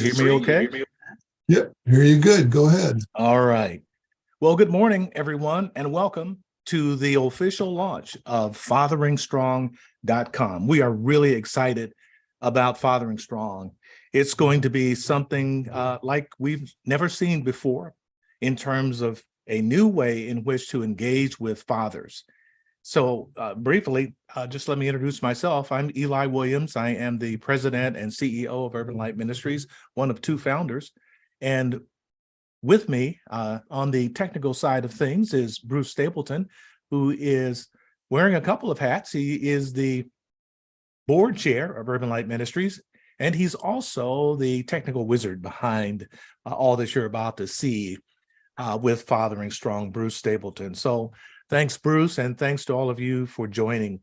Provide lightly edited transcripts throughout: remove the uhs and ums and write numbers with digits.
Hear me okay? Yep, hear you good. Go ahead. All right. Well, good morning, everyone, and welcome to the official launch of FatheringStrong.com. We are really excited about Fathering Strong. It's going to be something like we've never seen before in terms of a new way in which to engage with fathers. So briefly, just let me introduce myself. I'm Eli Williams. I am the president and CEO of Urban Light Ministries, one of two founders. And with me on the technical side of things is Bruce Stapleton, who is wearing a couple of hats. He is the board chair of Urban Light Ministries, and he's also the technical wizard behind all that you're about to see with Fathering Strong, Bruce Stapleton. So thanks, Bruce, and thanks to all of you for joining.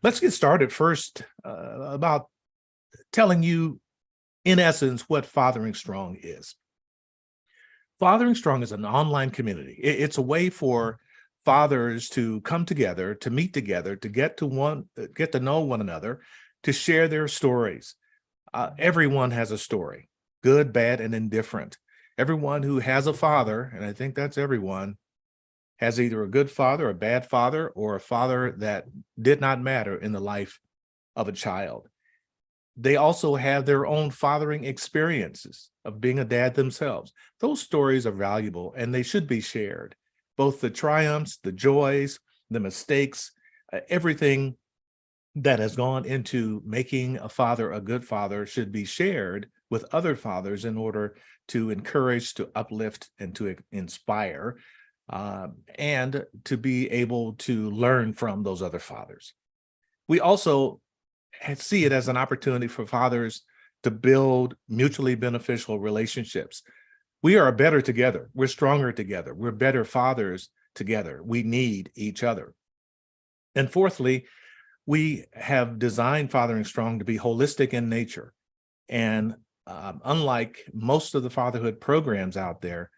Let's get started first about telling you, in essence, what Fathering Strong is. Fathering Strong is an online community. It's a way for fathers to come together, to meet together, to get to know one another, to share their stories. Everyone has a story, good, bad, and indifferent. Everyone who has a father, and I think that's everyone, has either a good father, a bad father, or a father that did not matter in the life of a child. They also have their own fathering experiences of being a dad themselves. Those stories are valuable and they should be shared. Both the triumphs, the joys, the mistakes, everything that has gone into making a father a good father should be shared with other fathers in order to encourage, to uplift, and to inspire, and to be able to learn from those other fathers. We also see it as an opportunity for fathers to build mutually beneficial relationships. We are better together. We're stronger together. We're better fathers together. We need each other. And fourthly, we have designed Fathering Strong to be holistic in nature. And unlike most of the fatherhood programs out there,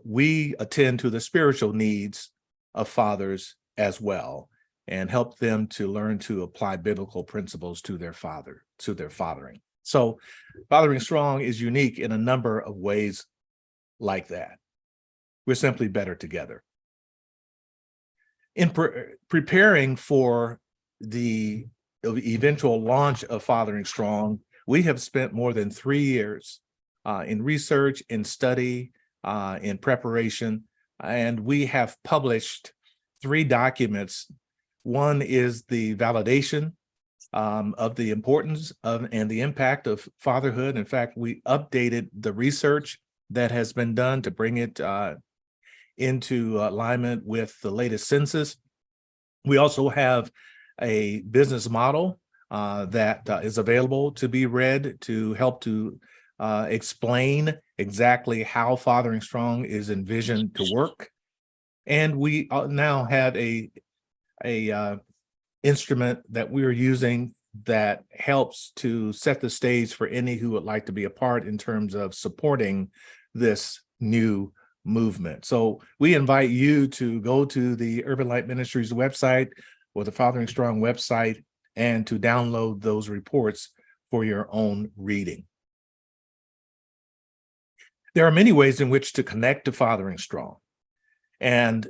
we attend to the spiritual needs of fathers as well, and help them to learn to apply biblical principles to their fathering. So Fathering Strong is unique in a number of ways like that. We're simply better together. In preparing for the eventual launch of Fathering Strong, we have spent more than 3 years in research, in study, in preparation, and we have published 3 documents. One is the validation of the importance of and the impact of fatherhood. In fact, we updated the research that has been done to bring it into alignment with the latest census. We also have a business model that is available to be read to help to explain exactly how Fathering Strong is envisioned to work. And we now have a instrument that we are using that helps to set the stage for any who would like to be a part in terms of supporting this new movement. So we invite you to go to the Urban Light Ministries website or the Fathering Strong website and to download those reports for your own reading. There are many ways in which to connect to Fathering Strong, and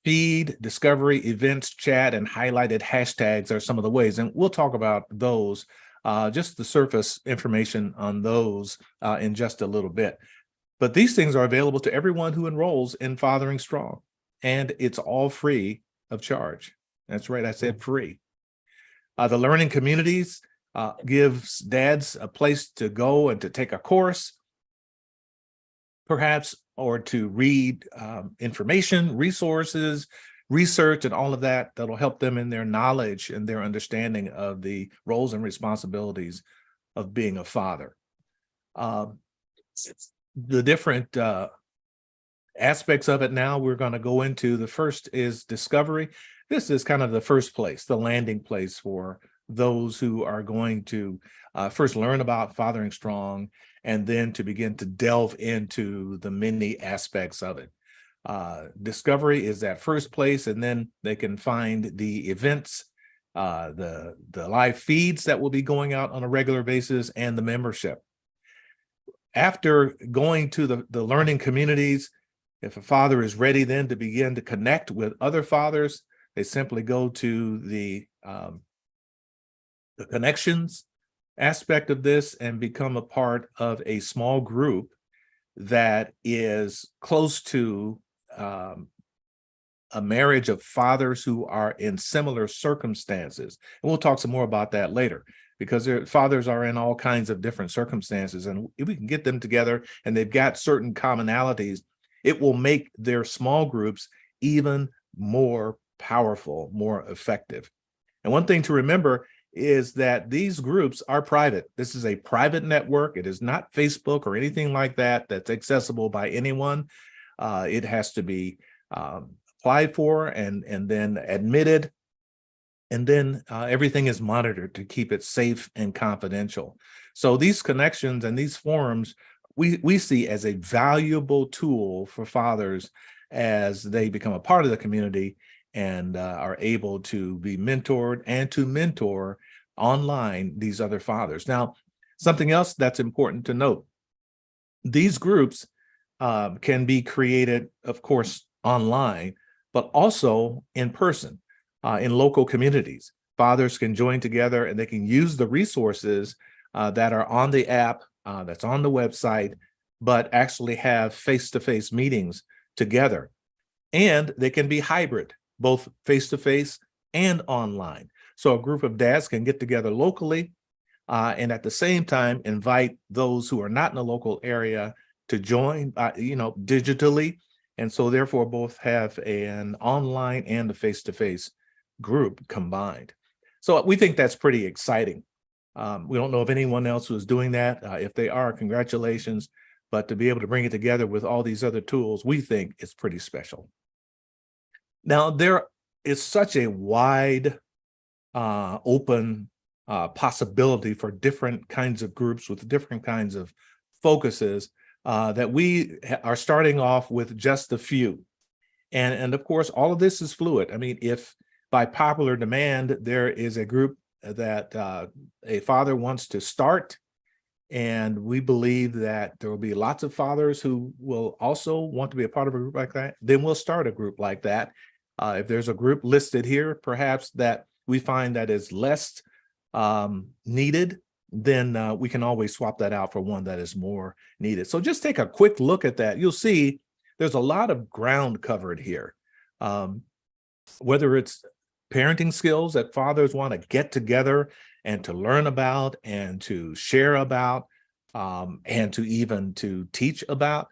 feed, discovery, events, chat, and highlighted hashtags are some of the ways. And we'll talk about those, just the surface information on those in just a little bit. But these things are available to everyone who enrolls in Fathering Strong, and it's all free of charge. That's right, I said free. The learning communities gives dads a place to go and to take a course, perhaps, or to read information, resources, research, and all of that that'll help them in their knowledge and their understanding of the roles and responsibilities of being a father. The different aspects of it now we're going to go into. The first is discovery. This is kind of the first place, the landing place for those who are going to first learn about Fathering Strong and then to begin to delve into the many aspects of it. Discovery is that first place, and then they can find the events, the live feeds that will be going out on a regular basis, and the membership. After going to the learning communities, if a father is ready then to begin to connect with other fathers, they simply go to the connections aspect of this and become a part of a small group that is close to a marriage of fathers who are in similar circumstances. And we'll talk some more about that later, because their fathers are in all kinds of different circumstances. And if we can get them together and they've got certain commonalities, it will make their small groups even more powerful, more effective. And one thing to remember is that these groups are private. This is a private network. It is not Facebook or anything like that that's accessible by anyone. It has to be applied for and then admitted. And then everything is monitored to keep it safe and confidential. So these connections and these forums, we see as a valuable tool for fathers as they become a part of the community and are able to be mentored and to mentor online these other fathers. Now, something else that's important to note, these groups can be created, of course, online, but also in person, in local communities. Fathers can join together and they can use the resources that are on the app, that's on the website, but actually have face-to-face meetings together. And they can be hybrid, both face-to-face and online. So a group of dads can get together locally and at the same time invite those who are not in the local area to join, digitally. And so therefore both have an online and a face-to-face group combined. So we think that's pretty exciting. We don't know of anyone else who is doing that. If they are, congratulations. But to be able to bring it together with all these other tools, we think it's pretty special. Now, there is such a wide, open possibility for different kinds of groups with different kinds of focuses that we are starting off with just a few. And of course, all of this is fluid. I mean, if by popular demand, there is a group that a father wants to start, and we believe that there will be lots of fathers who will also want to be a part of a group like that, then we'll start a group like that. If there's a group listed here, perhaps that we find that is less needed, then we can always swap that out for one that is more needed. So just take a quick look at that. You'll see there's a lot of ground covered here. Whether it's parenting skills that fathers want to get together and to learn about and to share about and to even to teach about,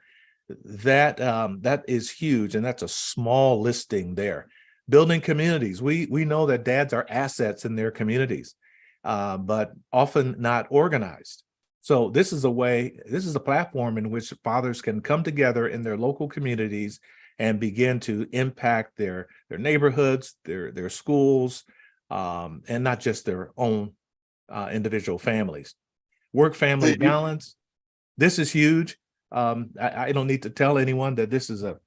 that is huge, and that's a small listing there. Building communities. We know that dads are assets in their communities, but often not organized. So this is a platform in which fathers can come together in their local communities and begin to impact their neighborhoods, their schools, and not just their own individual families. Work-family balance. This is huge. I don't need to tell anyone that this is a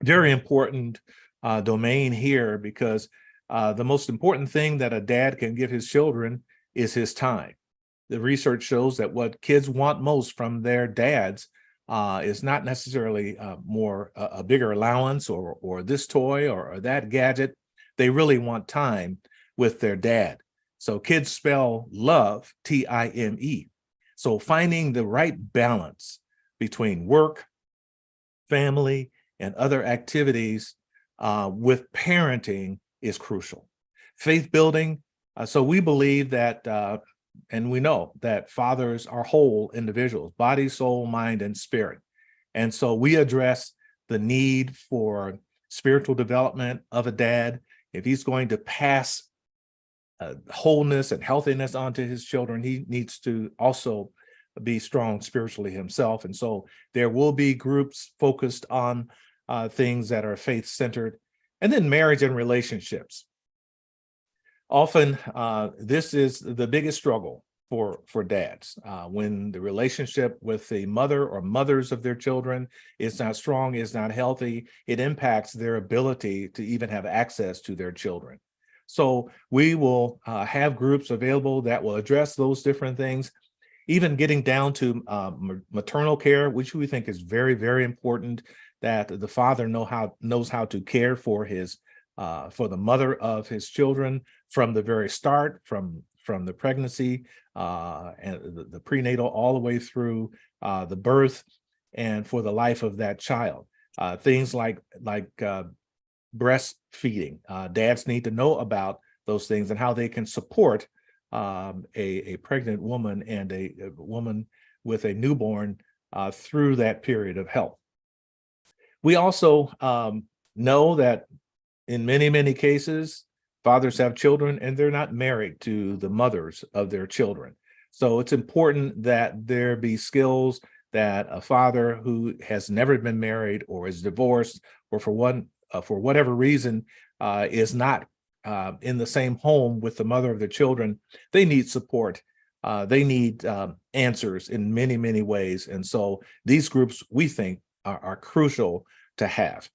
very important domain here, because the most important thing that a dad can give his children is his time. The research shows that what kids want most from their dads is not necessarily a bigger allowance or this toy or that gadget. They really want time with their dad. So kids spell love, T-I-M-E. So finding the right balance between work, family, and other activities with parenting is crucial. Faith building. So we believe that, and we know that fathers are whole individuals, body, soul, mind, and spirit. And so we address the need for spiritual development of a dad. If he's going to pass wholeness and healthiness onto his children, he needs to also be strong spiritually himself. And so there will be groups focused on things that are faith-centered. And then marriage and relationships. Often this is the biggest struggle for dads. When the relationship with the mother or mothers of their children is not strong, is not healthy, it impacts their ability to even have access to their children. So we will have groups available that will address those different things. even getting down to maternal care, which we think is very, very important, that the father knows how to care for the mother of his children from the very start, from the pregnancy and the prenatal all the way through the birth and for the life of that child. Things like breastfeeding. Dads need to know about those things and how they can support a pregnant woman and a woman with a newborn through that period of health. We also know that in many, many cases, fathers have children and they're not married to the mothers of their children. So it's important that there be skills that a father who has never been married or is divorced or for whatever reason is not in the same home with the mother of their children, they need support. They need answers in many, many ways. And so these groups, we think, are crucial to have.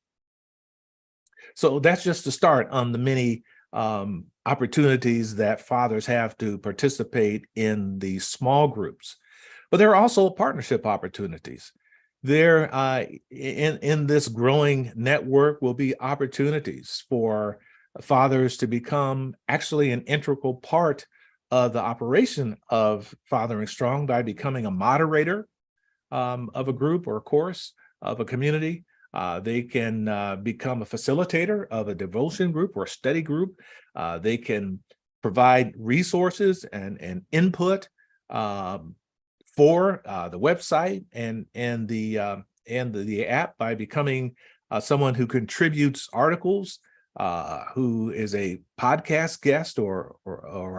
So that's just to start on the many opportunities that fathers have to participate in these small groups. But there are also partnership opportunities. There, in this growing network, will be opportunities for fathers to become actually an integral part of the operation of Fathering Strong by becoming a moderator of a group or a course of a community. They can become a facilitator of a devotion group or a study group. They can provide resources and input for the website and the app by becoming someone who contributes articles, who is a podcast guest or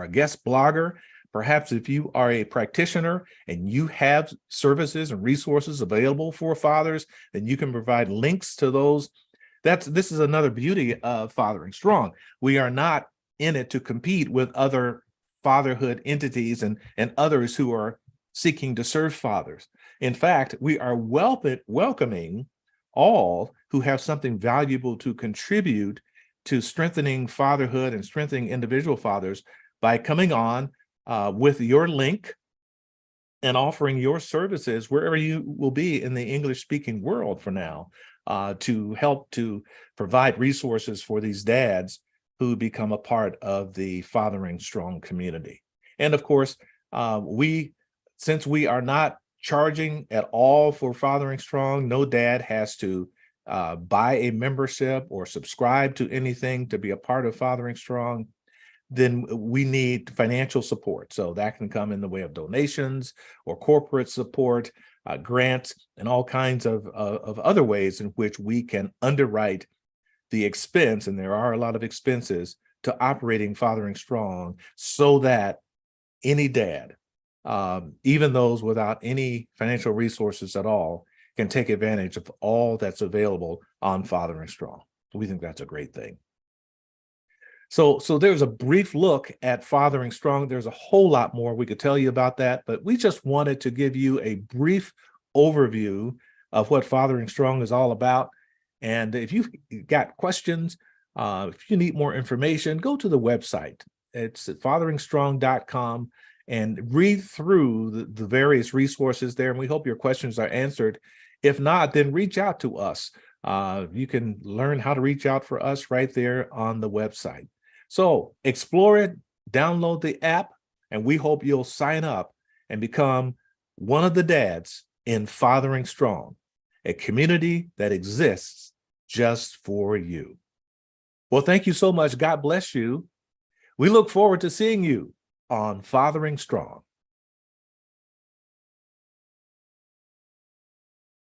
a guest blogger. Perhaps if you are a practitioner and you have services and resources available for fathers, then you can provide links to those. This is another beauty of Fathering Strong. We are not in it to compete with other fatherhood entities and others who are seeking to serve fathers. In fact, we are welcoming all who have something valuable to contribute to strengthening fatherhood and strengthening individual fathers by coming on with your link and offering your services wherever you will be in the English-speaking world for now, to help to provide resources for these dads who become a part of the Fathering Strong community. And of course, since we are not charging at all for Fathering Strong, no dad has to buy a membership or subscribe to anything to be a part of Fathering Strong. Then we need financial support. So that can come in the way of donations or corporate support, grants, and all kinds of other ways in which we can underwrite the expense, and there are a lot of expenses, to operating Fathering Strong so that any dad, even those without any financial resources at all, can take advantage of all that's available on Fathering Strong. We think that's a great thing. So there's a brief look at Fathering Strong. There's a whole lot more we could tell you about that, but we just wanted to give you a brief overview of what Fathering Strong is all about. And if you've got questions, if you need more information, go to the website. It's at fatheringstrong.com and read through the various resources there. And we hope your questions are answered. If not, then reach out to us. You can learn how to reach out for us right there on the website. So explore it, download the app, and we hope you'll sign up and become one of the dads in Fathering Strong, a community that exists just for you. Well, thank you so much. God bless you. We look forward to seeing you on Fathering Strong.